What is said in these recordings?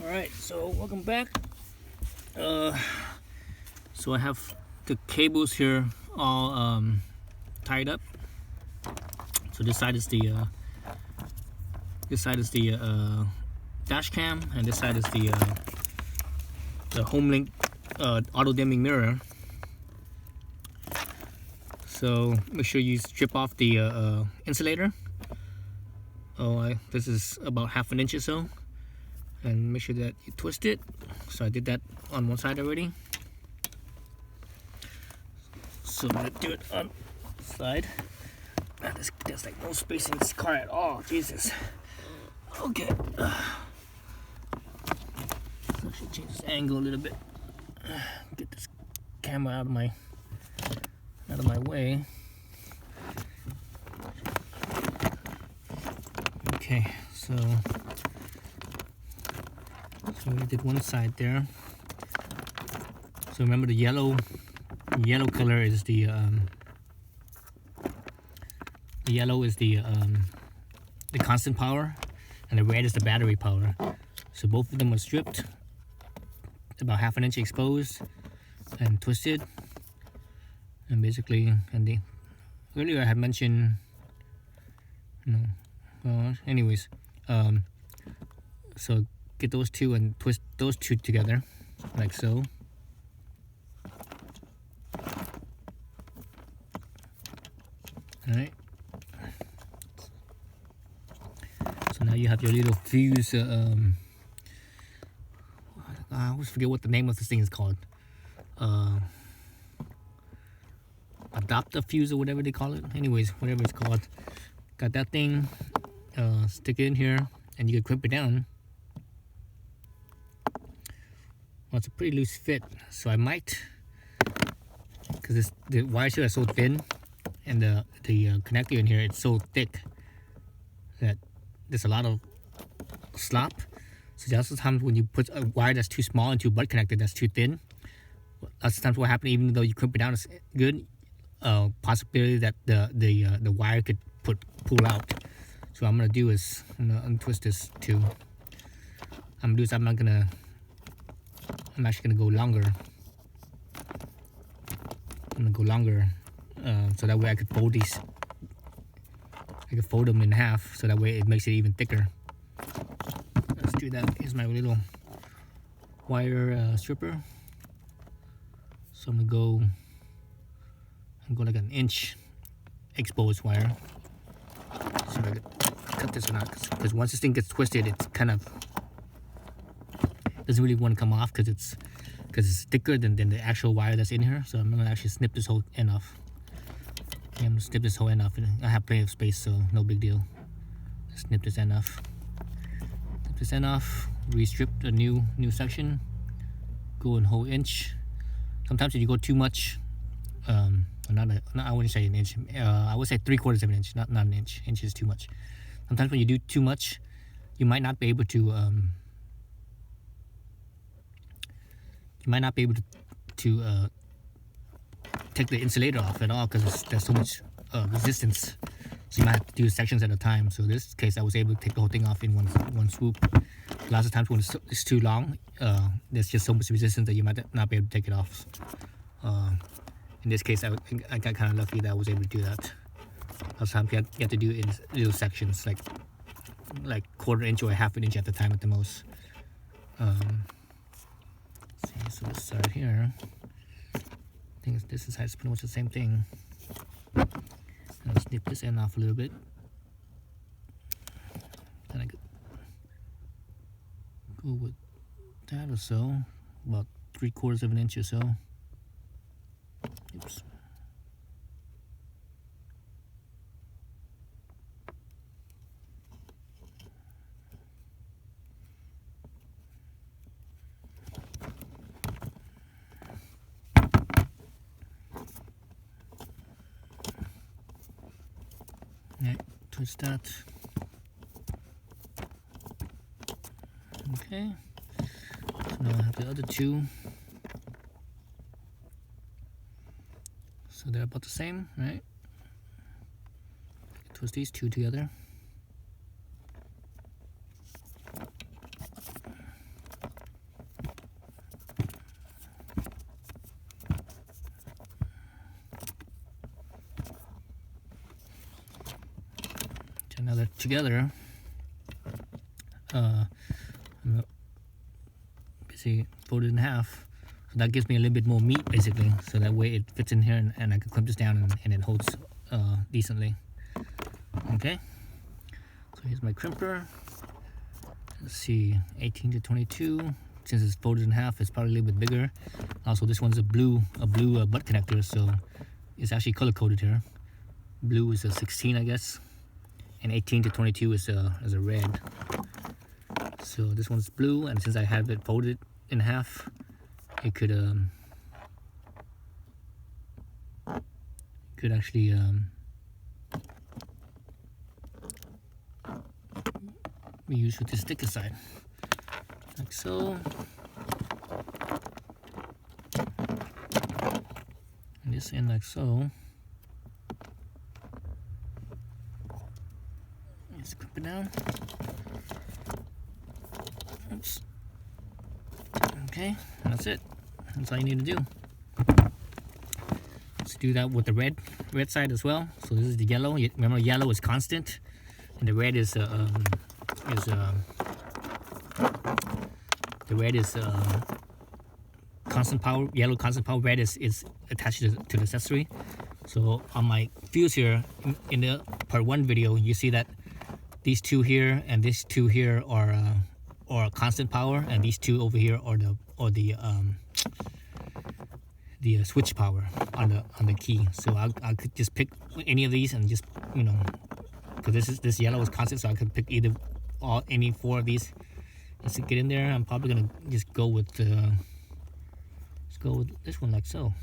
Alright, so welcome back. So I have the cables here all tied up. So this side is the dash cam, and this side is the HomeLink auto dimming mirror. So make sure you strip off the insulator. This is about 1/2 inch or so, and make sure that you twist it. So I did that on one side already. So I'm gonna do it on the side. Man, there's like no space in this car at all. Jesus. Okay. So I should change this angle a little bit. Get this camera out of my way. Okay, so we did one side there. So remember the yellow color is the constant power, and the red is the battery power. So both of them are stripped, about 1/2 inch exposed and twisted, and basically, earlier I had mentioned, anyways, so get those two and twist those two together, like so. Alright. So now you have your little fuse. I always forget what the name of this thing is called. Adapter fuse or whatever they call it. Anyways, whatever it's called. Got that thing. Stick it in here, and you can crimp it down. Well, it's a pretty loose fit, so I might, because the wires here are so thin, and the connector in here, it's so thick that there's a lot of slop. So lots of times when you put a wire that's too small into a butt connector that's too thin, lots of times what happens, even though you crimp it down is good, possibility that the wire could pull out. So what I'm gonna do is untwist this too. I'm actually gonna go longer. I'm gonna go longer, so that way I could fold these. I could fold them in half, so that way it makes it even thicker. Let's do that. Here's my little wire stripper. So I'm gonna go like an inch exposed wire. So I could cut this one out, because once this thing gets twisted, it's kind of doesn't really want to come off, because it's thicker than the actual wire that's in here. So I'm gonna actually snip this whole end off. Okay, I'm gonna snip this whole end off. I have plenty of space, so no big deal. Just snip this end off. Snip this end off. Restrip a new section. Go in whole inch. Sometimes if you go too much, I wouldn't say an inch. I would say 3/4 of an inch, not an inch. Inch is too much. Sometimes when you do too much, you might not be able to. Take the insulator off at all, because there's so much resistance. So you might have to do sections at a time. So in this case, I was able to take the whole thing off in one swoop. Lots of times when it's too long, there's just so much resistance that you might not be able to take it off. In this case, I got kind of lucky that I was able to do that. Lots of times you have to do it in little sections, like 1/4 inch or 1/2 inch at the time at the most. See, so this side here, I think this side is pretty much the same thing. I'll snip this end off a little bit. Then I could go with that or so, about 3/4 of an inch or so. Oops. Alright, twist that. Okay, so now I have the other two. So they're about the same, right? Twist these two together. now they're together. I'm basically folded in half. So that gives me a little bit more meat, basically. So that way it fits in here, and I can clamp this down, and it holds decently. Okay. So here's my crimper. Let's see, 18 to 22. Since it's folded in half, it's probably a little bit bigger. Also, this one's a blue butt connector, so it's actually color coded here. Blue is a 16, I guess, and 18 to 22 is a red. So this one's blue, and since I have it folded in half, it could actually be used with the sticker side, like so. And this end like so. Just clip it down. Oops. Okay, and that's it. That's all you need to do. Let's do that with the red side as well. So this is the yellow. Remember, yellow is constant, and the red is constant power. Yellow constant power. Red is attached to the accessory. So on my fuse here, in the part 1 video, you see that these two here and these two here are constant power, and these two over here are the switch power on the key. So I could just pick any of these and just, you know, because this yellow is constant, so I could pick any 4 of these just to get in there. I'm probably gonna just go with this one like so,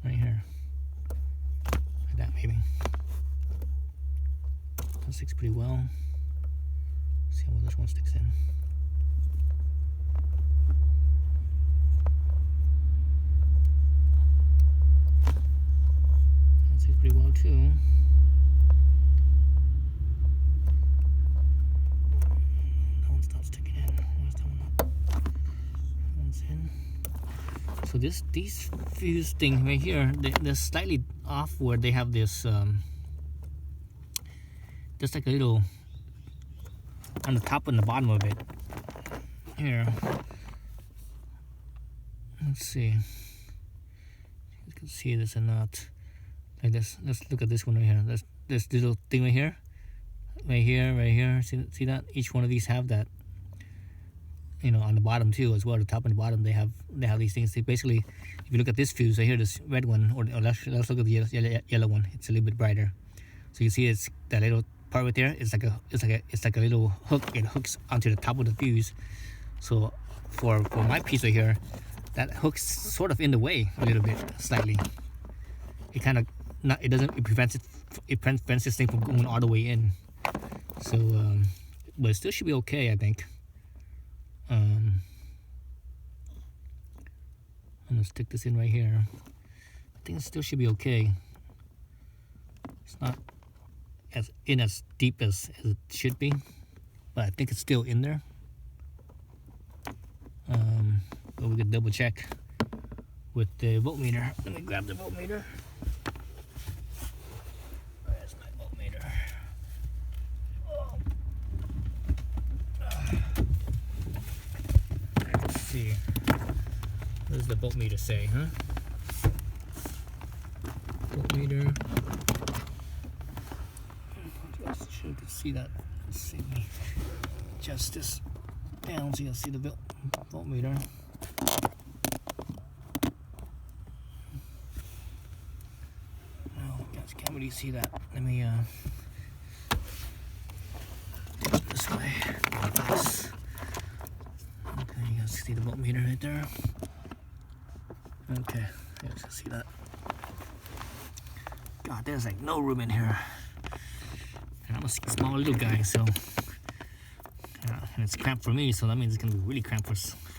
right here, like that maybe. That sticks pretty well. Let's see how well this one sticks in. That sticks pretty well too. That one's not sticking in. Where's that one up? That one's in. So these fuse things right here, they're slightly off, where they have this just like a little on the top and the bottom of it. Here, let's see. You can see this or not. Like this. Let's look at this one right here. This little thing right here, right here. See that? Each one of these have that. You know, on the bottom too, as well. The top and the bottom, they have these things. They basically, if you look at this fuse right here, this red one, or let's look at the yellow one. It's a little bit brighter. So you see, it's that little part right there. It's like a little hook. It hooks onto the top of the fuse. So for my piece right here, that hook's sort of in the way a little bit, slightly. It kind of it prevents this thing from going all the way in. So but it still should be okay, I think. I'm gonna stick this in right here. I think it still should be okay. It's not as deep as it should be, but I think it's still in there. But we could double check with the voltmeter. Let me grab the voltmeter. Where's my voltmeter? Oh. Let's see. What does the voltmeter say, huh? Voltmeter. You can see that. Let's see. Adjust this down so you'll see the voltmeter. Oh, you guys can't really see that. Let me this way. This. Okay, you guys see the voltmeter right there. Okay, you guys can see that. God, there's like no room in here. And I'm a small little guy, so and it's cramped for me, so that means it's gonna be really cramped for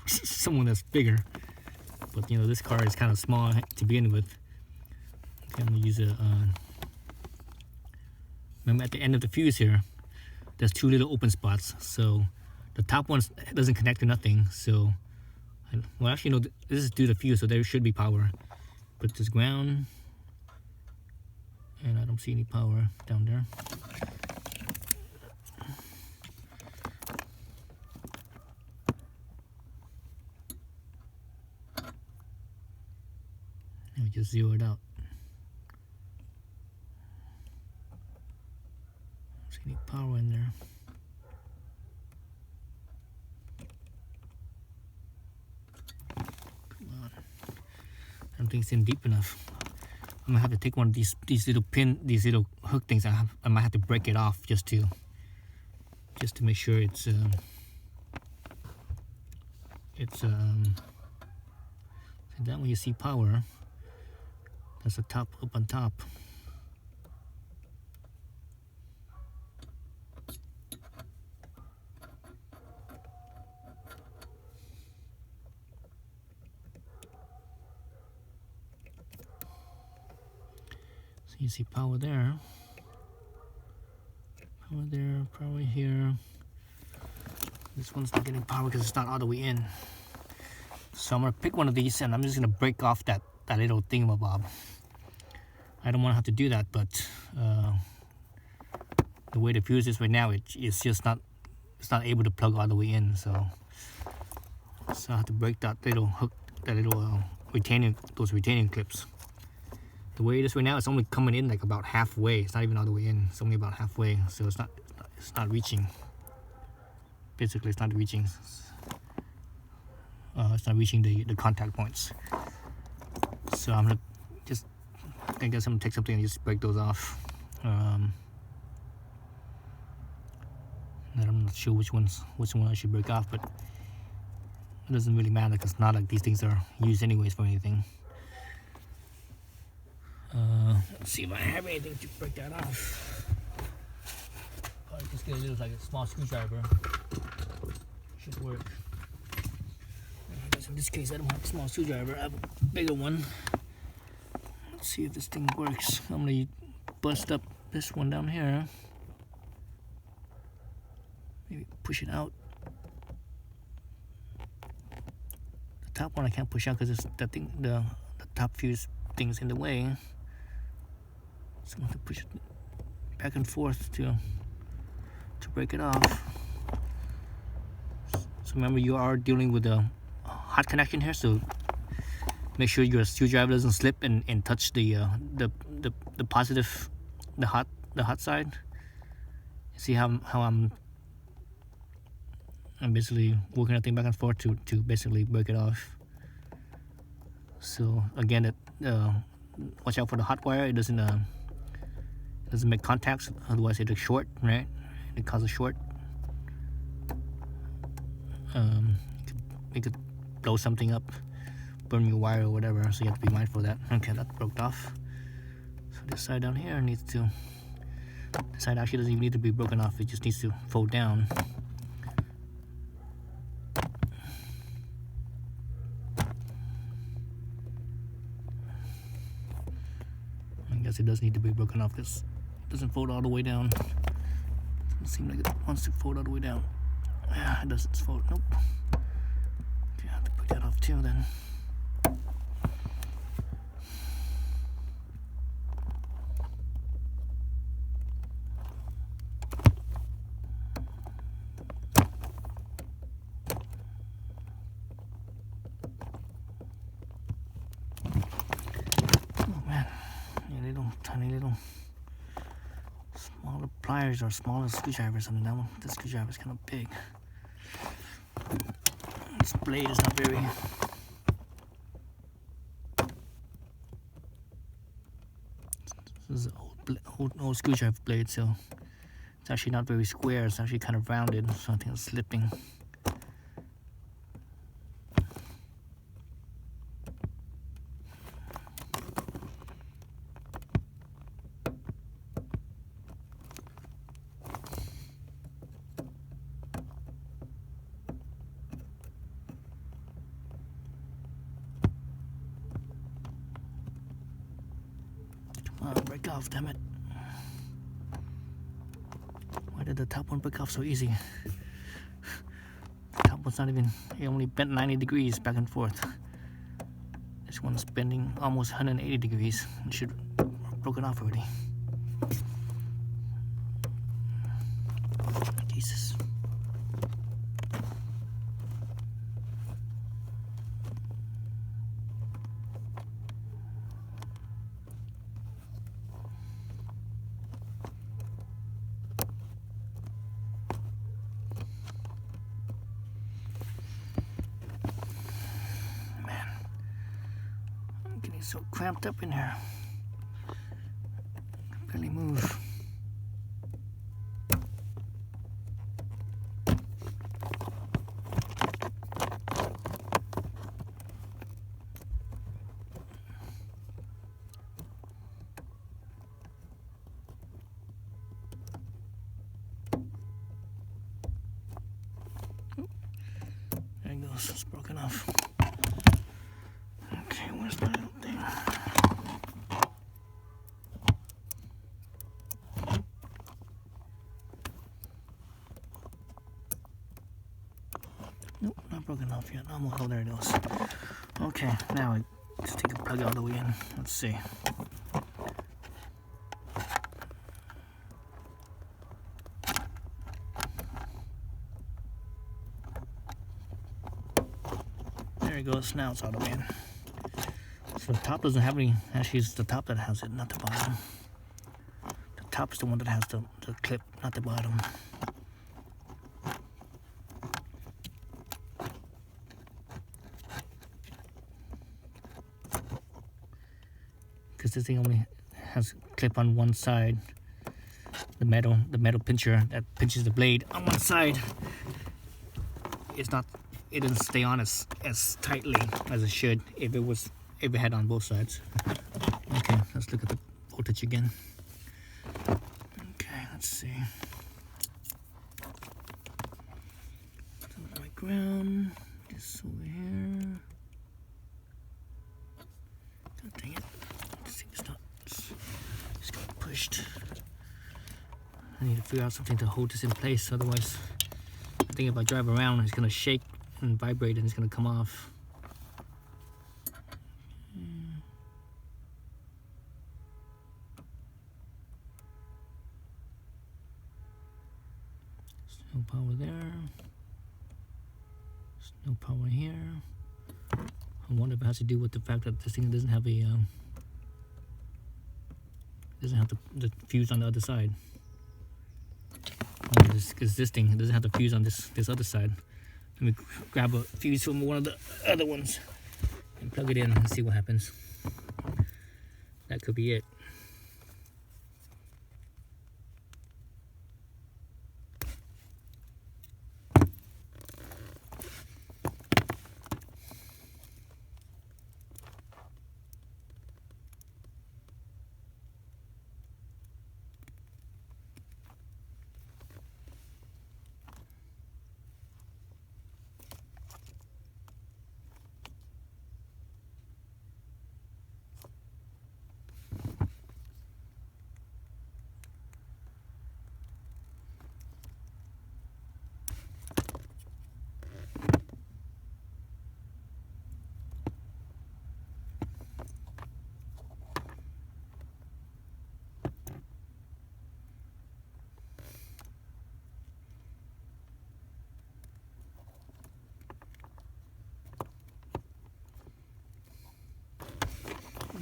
someone that's bigger. But you know, this car is kind of small to begin with. Okay, I'm gonna use a. Remember, at the end of the fuse here, there's 2 little open spots. So the top one doesn't connect to nothing. So, well, actually, no, this is due to the fuse, so there should be power. But this ground. and I don't see any power down there. And we just zero it out. Don't see any power in there. Come on. I don't think it's in deep enough. I'm gonna have to take one of these little hook things. I might have to break it off just to make sure it's see that when you see power, that's the top up on top. So you see power there. Power there, power here. This one's not getting power because it's not all the way in. So I'm gonna pick one of these and I'm just gonna break off that little thingamabob. I don't want to have to do that, but the way the fuse is right now, it's just not able to plug all the way in. So I have to break that little hook, that little those retaining clips. The way it is right now, it's only coming in like about halfway. It's not even all the way in. It's only about halfway, so it's not reaching. Basically, it's not reaching. It's not reaching the contact points. So I'm gonna just, I guess I'm gonna take something and just break those off. And I'm not sure which one I should break off, but it doesn't really matter because it's not like these things are used anyways for anything. Let's see if I have anything to break that off. Probably just get a little, like a small screwdriver. Should work. I guess in this case I don't have a small screwdriver, I have a bigger one. Let's see if this thing works. I'm gonna bust up this one down here. Maybe push it out. The top one I can't push out because it's the thing, the top fuse thing's in the way. So I'm gonna have to push it back and forth to break it off. So remember, you are dealing with a hot connection here, so make sure your screwdriver doesn't slip and touch the positive, the hot side. See how I'm basically working that thing back and forth to basically break it off. So again, watch out for the hot wire. It doesn't make contacts, otherwise it'll short, right? It causes short. It could blow something up, burn your wire or whatever, so you have to be mindful of that. Okay, that broke off. So this side down here needs to, this side actually doesn't even need to be broken off, it just needs to fold down. I guess it does need to be broken off because it doesn't fold all the way down. Doesn't seem like it wants to fold all the way down. Yeah, it doesn't fold. Nope. Okay, I have to put that off too then. Oh man, tiny little smaller pliers or smaller screwdrivers. I mean, that one, this screwdriver is kind of big. This blade is not very. This is an old screwdriver blade, so it's actually not very square. It's actually kind of rounded, so I think it's slipping. Break off, damn it. Why did the top one break off so easy? The top one's not even, it only bent 90 degrees back and forth. This one's bending almost 180 degrees. It should have broken off already. Jesus. Man, I'm getting so cramped up in here. I can barely move. There it goes, it's broken off. Okay, where's my little thing? Nope, not broken off yet. Almost. Oh, there it goes. Okay, now I just take the plug all the way in. Let's see. There it goes. Now it's all the way in. So the top doesn't have any. Actually, it's the top that has it, not the bottom. The top is the one that has the clip, not the bottom. Because this thing only has a clip on one side. The metal pincher that pinches the blade on one side. It's not. It doesn't stay on as tightly as it should if it had on both sides. Okay, let's look at the voltage again. Okay, let's see. So my ground is over here. God dang it. This thing's not. It's got pushed. I need to figure out something to hold this in place, otherwise I think if I drive around it's gonna shake and vibrate and it's gonna come off. No power there. There's no power here. I wonder if it has to do with the fact that this thing doesn't have a the fuse on the other side. Oh, because this thing doesn't have the fuse on this other side. Let me grab a fuse from one of the other ones and plug it in and see what happens. That could be it.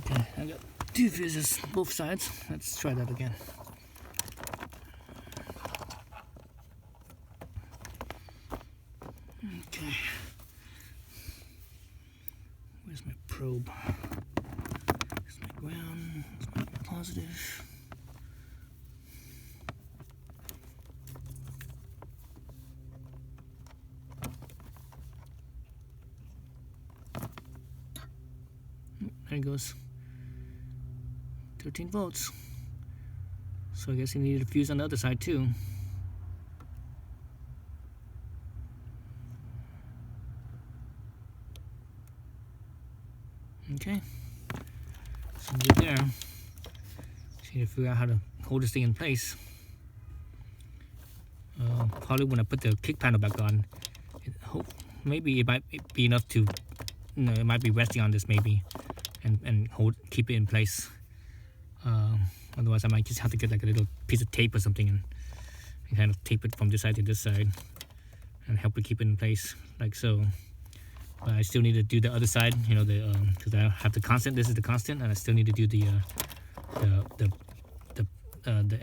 Okay, I got two fuses both sides. Let's try that again. Okay. Where's my probe? Here's my ground. Here's my positive. There it goes. 13 volts. So I guess you needed a fuse on the other side too. Okay. So good there. Just need to figure out how to hold this thing in place. Probably when I put the kick panel back on, maybe it might be enough to, it might be resting on this maybe, and keep it in place. Otherwise I might just have to get like a little piece of tape or something and and kind of tape it from this side to this side and help it keep it in place like so. But I still need to do the other side, you know, because I have the constant. This is the constant, and I still need to do the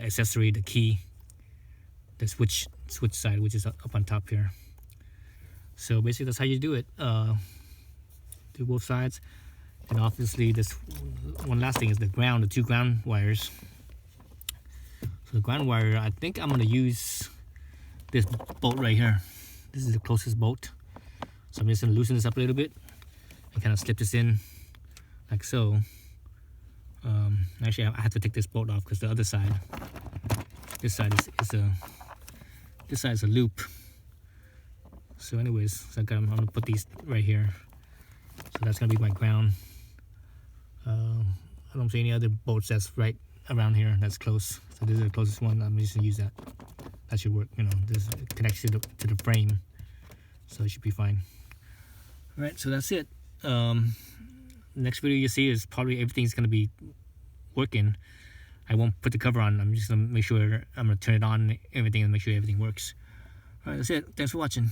accessory, the key, the switch side, which is up on top here. So basically, that's how you do it. Do both sides, and obviously, this one last thing is the ground, the 2 ground wires. So the ground wire, I think I'm gonna use this bolt right here. This is the closest bolt. So I'm just going to loosen this up a little bit and kind of slip this in like so. Actually, I have to take this bolt off because the other side, this side is a loop. So anyways, so I'm going to put these right here. So that's going to be my ground. I don't see any other bolts that's right around here that's close. So this is the closest one. I'm just going to use that. That should work. You know, this connects to the frame, so it should be fine. Alright, so that's it. Next video you see is probably everything's gonna be working. I won't put the cover on. I'm just gonna make sure I'm gonna turn it on, everything, and make sure everything works. Alright, that's it. Thanks for watching.